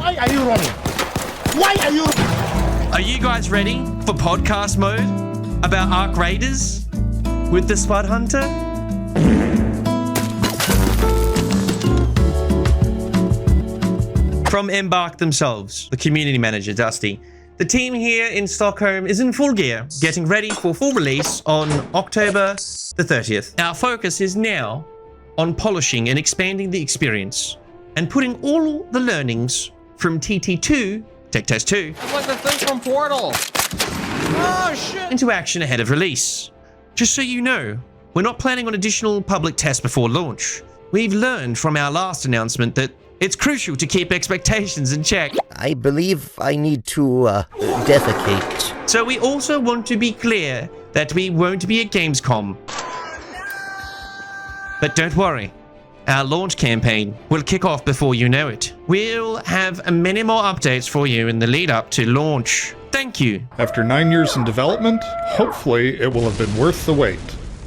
Why are you running? Why are you? Are you guys ready for podcast mode about Arc Raiders with TheSpudHunter? From Embark themselves, the community manager, Dusty. The team here in Stockholm is in full gear, getting ready for full release on October the 30th. Our focus is now on polishing and expanding the experience and putting all the learnings from TT2, Tech Test 2, It's like the thing from Portal. Oh, shit. into action ahead of release. Just so you know, we're not planning on additional public tests before launch. We've learned from our last announcement that it's crucial to keep expectations in check. I believe I need to, defecate. So we also want to be clear that we won't be at Gamescom. But don't worry, our launch campaign will kick off before you know it. We'll have many more updates for you in the lead up to launch. Thank you. After 9 years in development, hopefully it will have been worth the wait.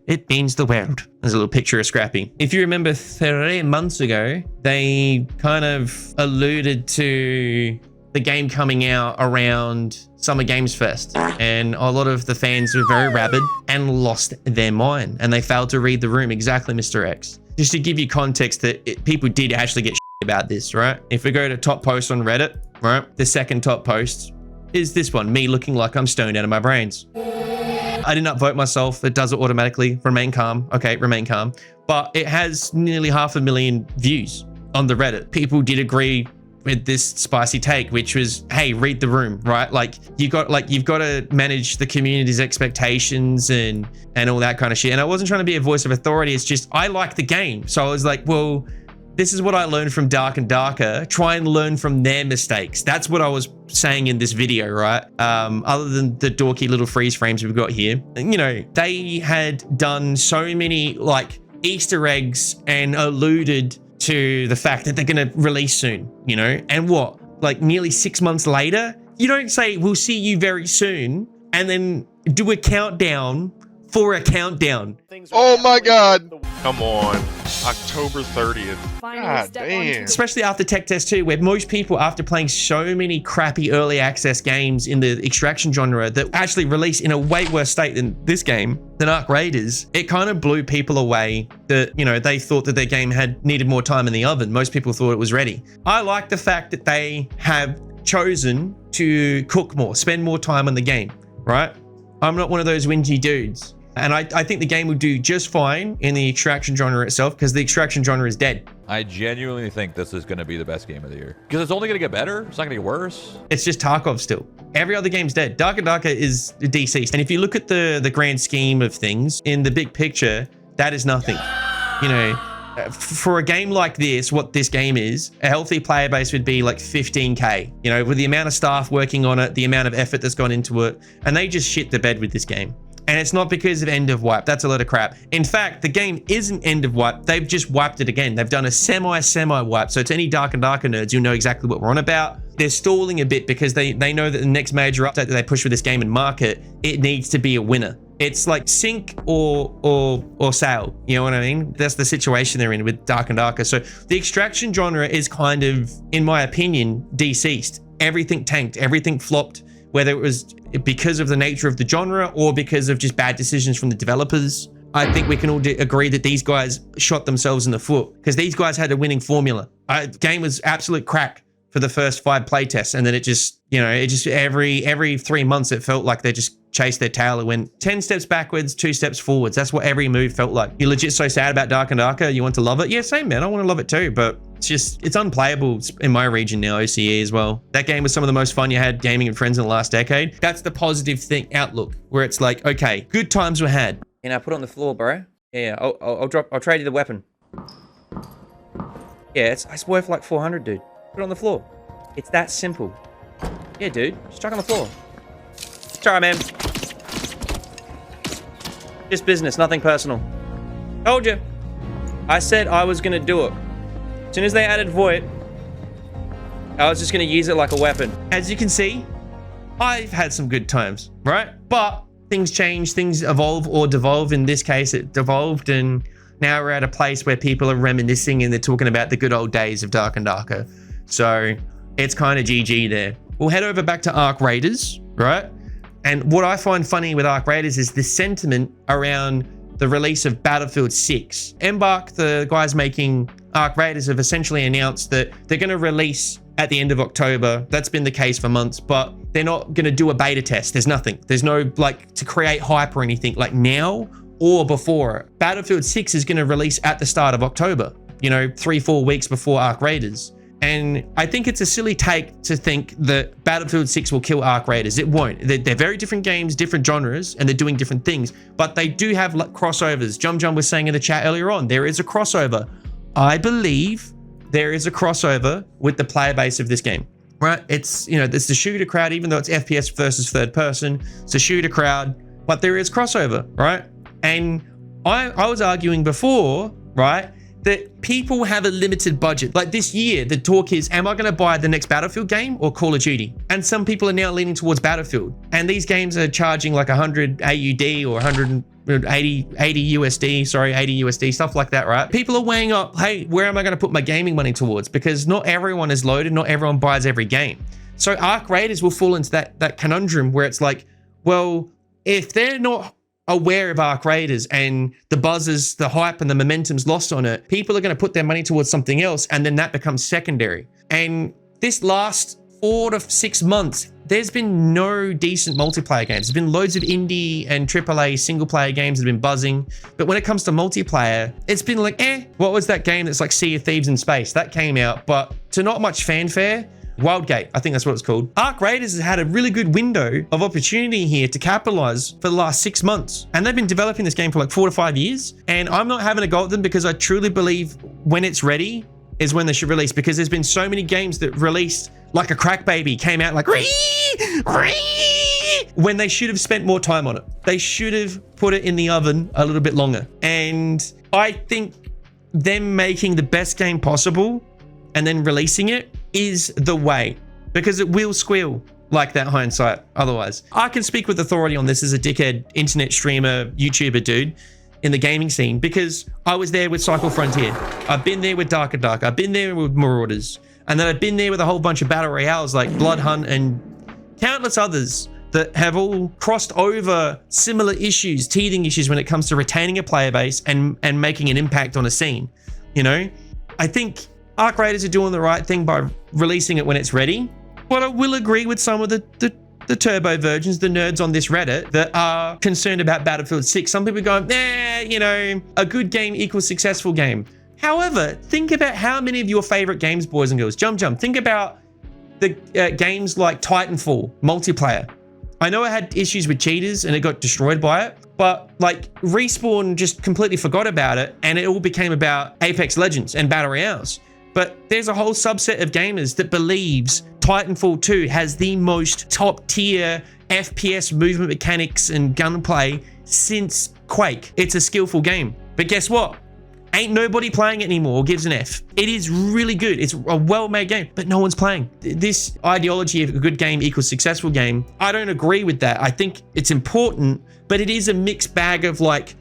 It means the world. There's a little picture of Scrappy. If you remember 3 months ago, they kind of alluded to the game coming out around Summer Games Fest. And a lot of the fans were very rabid and lost their mind. And they failed to read the room. Exactly, Mr. X. Just to give you context that people did actually get about this, right? If we go to top post on Reddit, right? The second top post is this one, me looking like I'm stoned out of my brains. I did not vote myself. It does it automatically. Remain calm. Okay, remain calm. But it has nearly 500,000 views on the Reddit. People did agree with this spicy take, which was, hey, read the room, right? Like you've got to manage the community's expectations and all that kind of shit. And I wasn't trying to be a voice of authority. It's just I like the game, so I was like, well, this is what I learned from Dark and Darker. Try and learn from their mistakes. That's what I was saying in this video, right? Other than the dorky little freeze frames we've got here. You know, they had done so many like Easter eggs and alluded to the fact that they're going to release soon, you know? And what? Like nearly 6 months later? You don't say, we'll see you very soon, and then do a countdown for a countdown. Oh my God. Come on. October 30th. God damn. Especially after Tech Test 2, where most people, after playing so many crappy early access games in the extraction genre that actually released in a way worse state than this game, than Arc Raiders, it kind of blew people away that, you know, they thought that their game had needed more time in the oven. Most people thought it was ready. I like the fact that they have chosen to cook more, spend more time on the game, right? I'm not one of those whingy dudes. And I think the game will do just fine in the extraction genre itself, because the extraction genre is dead. I genuinely think this is going to be the best game of the year. Because it's only going to get better. It's not going to get worse. It's just Tarkov still. Every other game's dead. Dark and Darker is deceased. And if you look at the grand scheme of things, in the big picture, that is nothing. You know, for a game like this, what this game is, a healthy player base would be like 15K. You know, with the amount of staff working on it, the amount of effort that's gone into it, and they just shit the bed with this game. And it's not because of end of wipe. That's a lot of crap. In fact, the game isn't end of wipe. They've just wiped it again. They've done a semi wipe. So to any Dark and Darker nerds, you'll know exactly what we're on about. They're stalling a bit because they know that the next major update that they push for this game and market, it needs to be a winner. It's like sink or sail. You know what I mean? That's the situation they're in with Dark and Darker. So the extraction genre is kind of, in my opinion, deceased. Everything tanked. Everything flopped. Whether it was because of the nature of the genre or because of just bad decisions from the developers. I think we can all agree that these guys shot themselves in the foot, because these guys had a winning formula. The game was absolute crack for the first 5 playtests, and then it just, you know, it just every 3 months it felt like they just chased their tail. It went 10 steps backwards, 2 steps forwards. That's what every move felt like. You're legit so sad about Dark and Darker, you want to love it? Yeah, same, man. I want to love it too, but it's unplayable in my region now, OCE as well. That game was some of the most fun you had gaming with friends in the last decade. That's the positive thing outlook, where it's like, okay, good times were had. You know, put it on the floor, bro. Yeah, I'll trade you the weapon. Yeah, it's worth like 400, dude. Put it on the floor. It's that simple. Yeah, dude, just chuck on the floor. Sorry, man. Just business, nothing personal. Told you. I said I was gonna do it. As soon as they added Void, I was just gonna use it like a weapon. As you can see, I've had some good times, right? But things change, things evolve or devolve. In this case, it devolved, and now we're at a place where people are reminiscing and they're talking about the good old days of Dark and Darker. So it's kind of GG there. We'll head over back to Arc Raiders, right? And what I find funny with Arc Raiders is the sentiment around the release of Battlefield 6. Embark, the guys making Arc Raiders, have essentially announced that they're going to release at the end of October. That's been the case for months, but they're not going to do a beta test. There's nothing. There's no like to create hype or anything like now or before. Battlefield 6 is going to release at the start of October, you know, 3-4 weeks before Arc Raiders. And I think it's a silly take to think that Battlefield 6 will kill Arc Raiders. It won't. They're very different games, different genres, and they're doing different things. But they do have crossovers. Jum was saying in the chat earlier on, there is a crossover. I believe there is a crossover with the player base of this game, right? It's, you know, it's the shooter crowd, even though it's FPS versus third person. It's a shooter crowd, but there is crossover, right? And I was arguing before, right, that people have a limited budget. Like this year, the talk is, am I going to buy the next Battlefield game or Call of Duty? And some people are now leaning towards Battlefield. And these games are charging like 100 AUD or 80 USD, stuff like that, right? People are weighing up, hey, where am I going to put my gaming money towards? Because not everyone is loaded, not everyone buys every game. So Arc Raiders will fall into that conundrum where it's like, well, if they're not aware of Arc Raiders and the buzzes, the hype and the momentum's lost on it, people are going to put their money towards something else, and then that becomes secondary. And this last 4 to 6 months, there's been no decent multiplayer games. There's been loads of indie and AAA single player games that have been buzzing. But when it comes to multiplayer, it's been like, what was that game that's like Sea of Thieves in space? That came out, but to not much fanfare. Wildgate, I think that's what it's called. Arc Raiders has had a really good window of opportunity here to capitalize for the last 6 months. And they've been developing this game for like 4 to 5 years. And I'm not having a go at them because I truly believe when it's ready is when they should release, because there's been so many games that released like a crack baby, came out like when they should have spent more time on it. They should have put it in the oven a little bit longer. And I think them making the best game possible and then releasing it is the way, because it will squeal like that hindsight otherwise. I can speak with authority on this as a dickhead internet streamer, YouTuber dude in the gaming scene, because I was there with Cycle Frontier. I've been there with Dark. I've been there with Marauders. And then I've been there with a whole bunch of battle royales like Blood Hunt and countless others that have all crossed over similar issues, teething issues when it comes to retaining a player base and making an impact on a scene. You know, I think Arc Raiders are doing the right thing by releasing it when it's ready, but I will agree with some of the turbo virgins, the nerds on this Reddit that are concerned about Battlefield 6. Some people are going, you know, a good game equals successful game. However, think about how many of your favorite games, boys and girls, jump, think about the games like Titanfall multiplayer. I know it had issues with cheaters and it got destroyed by it, but like Respawn just completely forgot about it and it all became about Apex Legends and Battle Royales. But there's a whole subset of gamers that believes Titanfall 2 has the most top tier FPS movement mechanics and gunplay since Quake. It's a skillful game. But guess what? Ain't nobody playing it anymore or gives an F. It is really good. It's a well-made game, but no one's playing. This ideology of a good game equals successful game, I don't agree with that. I think it's important, but it is a mixed bag of like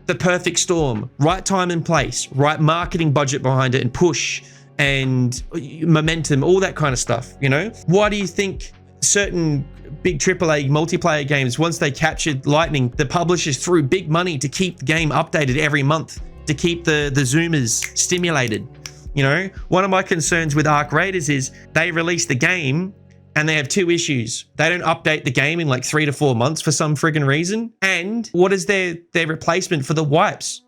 the perfect storm, right time and place, right marketing budget behind it and push and momentum, all that kind of stuff, you know? Why do you think certain big AAA multiplayer games, once they captured lightning, the publishers threw big money to keep the game updated every month, to keep the Zoomers stimulated? You know, one of my concerns with Arc Raiders is they release the game and they have 2 issues. They don't update the game in like 3 to 4 months for some friggin' reason. And what is their replacement for the wipes?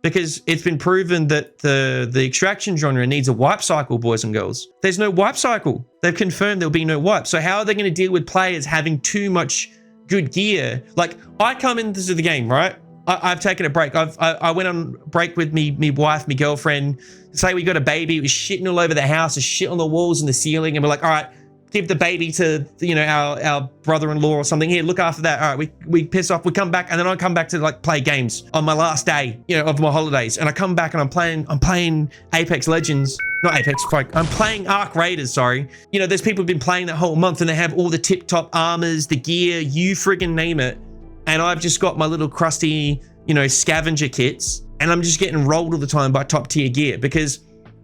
Because it's been proven that the extraction genre needs a wipe cycle, boys and girls. There's no wipe cycle. They've confirmed there'll be no wipe. So how are they going to deal with players having too much good gear? Like, I come into the game, right? I've taken a break. I went on break with me wife, me girlfriend. Say we got a baby. It was shitting all over the house, there's shit on the walls and the ceiling. And we're like, all right, give the baby to, you know, our brother-in-law or something. Here, look after that. All right, we piss off, we come back, and then I come back to like play games on my last day, you know, of my holidays. And I come back and I'm playing Apex Legends. Not Apex, I'm playing Arc Raiders, sorry. You know, there's people who've been playing that whole month and they have all the tip-top armors, the gear, you friggin' name it. And I've just got my little crusty, you know, scavenger kits, and I'm just getting rolled all the time by top tier gear, because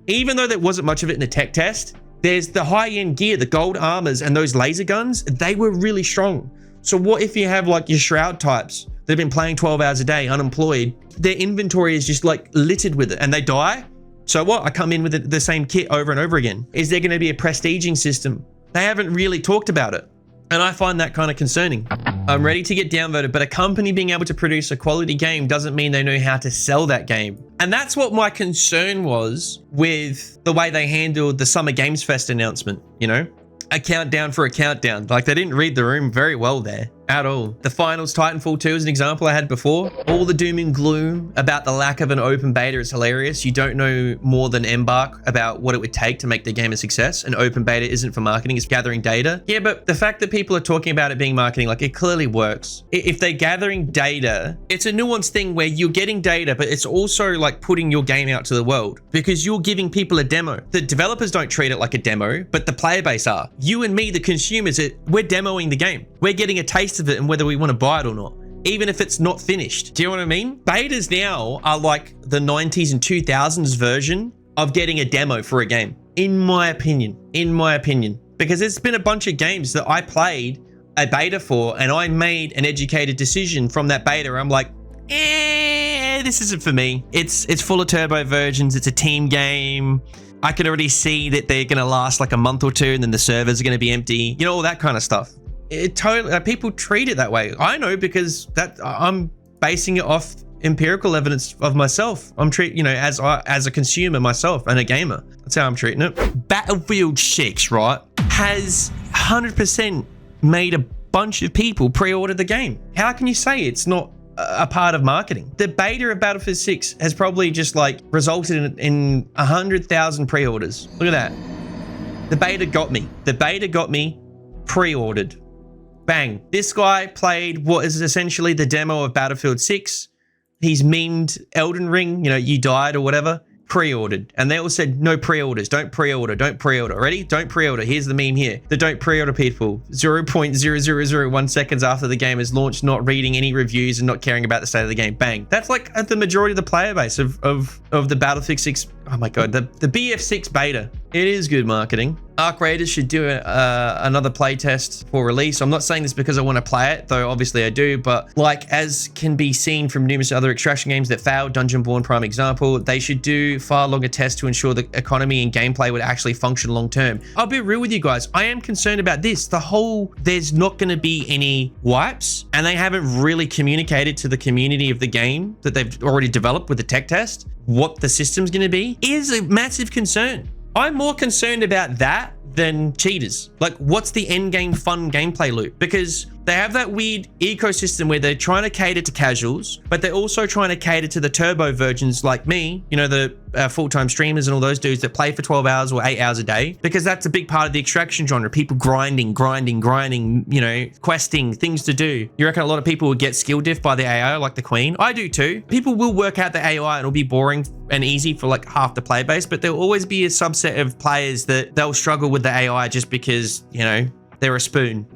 even though there wasn't much of it in the tech test, There's the high-end gear, the gold armors and those laser guns, they were really strong. So what if you have like your shroud types that have been playing 12 hours a day, unemployed, their inventory is just like littered with it and they die? So what? I come in with the same kit over and over again. Is there going to be a prestiging system? They haven't really talked about it. And I find that kind of concerning. I'm ready to get downvoted, but a company being able to produce a quality game doesn't mean they know how to sell that game. And that's what my concern was with the way they handled the Summer Games Fest announcement, you know? A countdown for a countdown. Like, they didn't read the room very well there at all. The finals, Titanfall 2 is an example I had before. All the doom and gloom about the lack of an open beta is hilarious. You don't know more than Embark about what it would take to make the game a success. An open beta isn't for marketing, it's gathering data. Yeah, but the fact that people are talking about it being marketing, like, it clearly works. If they're gathering data, it's a nuanced thing where you're getting data, but it's also like putting your game out to the world because you're giving people a demo. The developers don't treat it like a demo, but the player base are. You and me, the consumers, we're demoing the game. We're getting a taste of it and whether we want to buy it or not, even if it's not finished. Do you know what I mean? Betas now are like the 90s and 2000s version of getting a demo for a game, in my opinion, because there's been a bunch of games that I played a beta for and I made an educated decision from that beta. I'm like, this isn't for me. It's full of turbo versions. It's a team game. I can already see that they're going to last like a month or two and then the servers are going to be empty. You know, all that kind of stuff. It totally, people treat it that way. I know because I'm basing it off empirical evidence of myself. I'm treating, you know, as a consumer myself and a gamer. That's how I'm treating it. Battlefield 6, right, has 100% made a bunch of people pre-order the game. How can you say it's not a part of marketing? The beta of Battlefield 6 has probably just like resulted in 100,000 pre-orders. Look at that. The beta got me. The beta got me pre-ordered. Bang. This guy played what is essentially the demo of Battlefield 6. He's memed Elden Ring, you know, you died or whatever. Pre-ordered. And they all said, no pre-orders. Don't pre-order. Don't pre-order. Ready? Don't pre-order. Here's the meme here. The don't pre-order people. 0.0001 seconds after the game is launched, not reading any reviews and not caring about the state of the game. Bang. That's like the majority of the player base of the Battlefield 6. Oh my God. The BF6 beta. It is good marketing. Arc Raiders should do another playtest for release. I'm not saying this because I want to play it, though obviously I do, but like as can be seen from numerous other extraction games that failed, Dungeonborn prime example, they should do far longer tests to ensure the economy and gameplay would actually function long term. I'll be real with you guys. I am concerned about this. There's not going to be any wipes and they haven't really communicated to the community of the game that they've already developed with the tech test what the system's going to be is a massive concern. I'm more concerned about that than cheaters. Like, what's the end game fun gameplay loop? Because they have that weird ecosystem where they're trying to cater to casuals, but they're also trying to cater to the turbo virgins like me, you know, the full-time streamers and all those dudes that play for 12 hours or 8 hours a day, because that's a big part of the extraction genre. People grinding, you know, questing, things to do. You reckon a lot of people will get skill diff by the AI like the Queen? I do too. People will work out the AI and it'll be boring and easy for like half the player base, but there'll always be a subset of players that they'll struggle with the AI just because, you know, they're a spoon.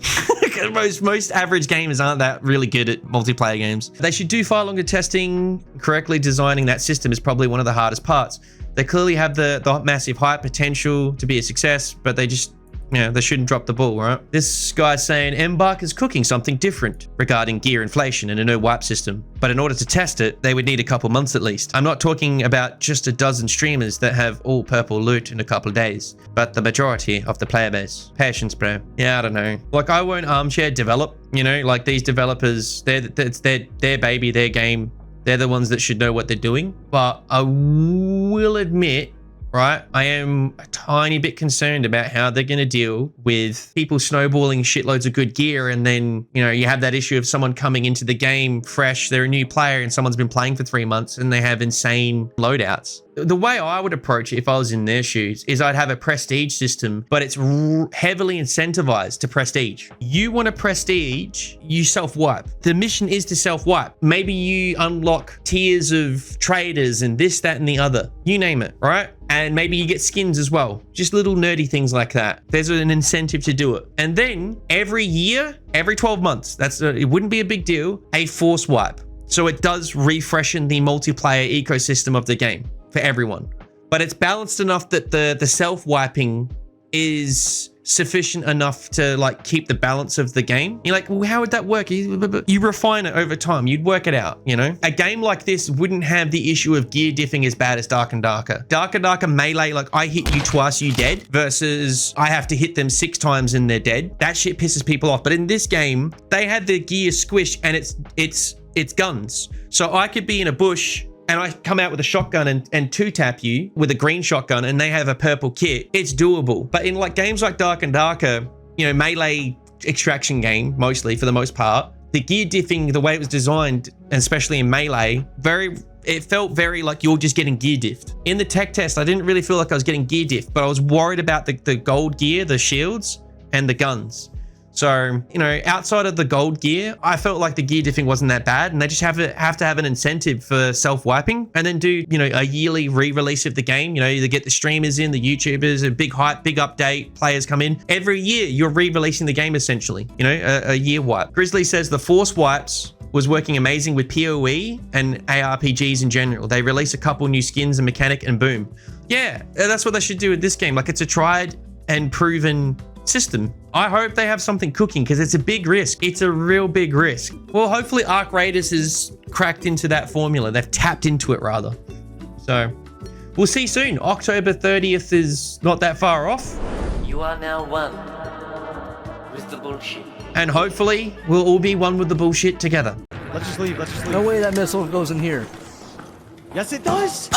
Most average gamers aren't that really good at multiplayer games. They should do far longer testing. Correctly designing that system is probably one of the hardest parts. They clearly have the massive hype potential to be a success, but they just, you know, they shouldn't drop the ball, right? This guy's saying Embark is cooking something different regarding gear inflation and a no wipe system. But in order to test it, they would need a couple months at least. I'm not talking about just a dozen streamers that have all purple loot in a couple of days, but the majority of the player base. Patience, bro. Yeah, I don't know. Like, I won't armchair develop, you know, like these developers, it's their baby, their game. They're the ones that should know what they're doing. But I will admit, right, I am a tiny bit concerned about how they're going to deal with people snowballing shitloads of good gear. And then, you know, you have that issue of someone coming into the game fresh, they're a new player and someone's been playing for 3 months and they have insane loadouts. The way I would approach it if I was in their shoes is I'd have a prestige system, but it's heavily incentivized to prestige. You want to prestige, you self-wipe. The mission is to self-wipe. Maybe you unlock tiers of traders and this, that, and the other. You name it, right? And maybe you get skins as well. Just little nerdy things like that. There's an incentive to do it. And then every year, every 12 months, it wouldn't be a big deal, a force wipe. So it does refreshen the multiplayer ecosystem of the game for everyone. But it's balanced enough that the self-wiping is sufficient enough to like keep the balance of the game. You're like, well, how would that work? You refine it over time. You'd work it out, you know? A game like this wouldn't have the issue of gear diffing as bad as Dark and Darker. Dark and Darker melee, like I hit you twice, you dead, versus I have to hit them 6 times and they're dead. That shit pisses people off. But in this game, they had the gear squished and it's guns. So I could be in a bush and I come out with a shotgun and 2-tap you with a green shotgun and they have a purple kit, it's doable. But in like games like Dark and Darker, you know, melee extraction game, mostly for the most part, the gear diffing, the way it was designed, and especially in melee, it felt very like you're just getting gear diffed. In the tech test, I didn't really feel like I was getting gear diffed, but I was worried about the gold gear, the shields, and the guns. So, you know, outside of the gold gear, I felt like the gear diffing wasn't that bad, and they just have to have an incentive for self-wiping and then do, you know, a yearly re-release of the game. You know, either get the streamers in, the YouTubers, a big hype, big update, players come in. Every year, you're re-releasing the game essentially, you know, a year wipe. Grizzly says the Force wipes was working amazing with PoE and ARPGs in general. They release a couple new skins and mechanic and boom. Yeah, that's what they should do with this game. Like it's a tried and proven system. I hope they have something cooking because it's a big risk. It's a real big risk. Well, hopefully Arc Raiders has cracked into that formula. They've tapped into it rather. So we'll see soon. October 30th is not that far off. You are now one with the bullshit. And hopefully we'll all be one with the bullshit together. Let's just leave. Let's just leave. No way that missile goes in here. Yes, it does.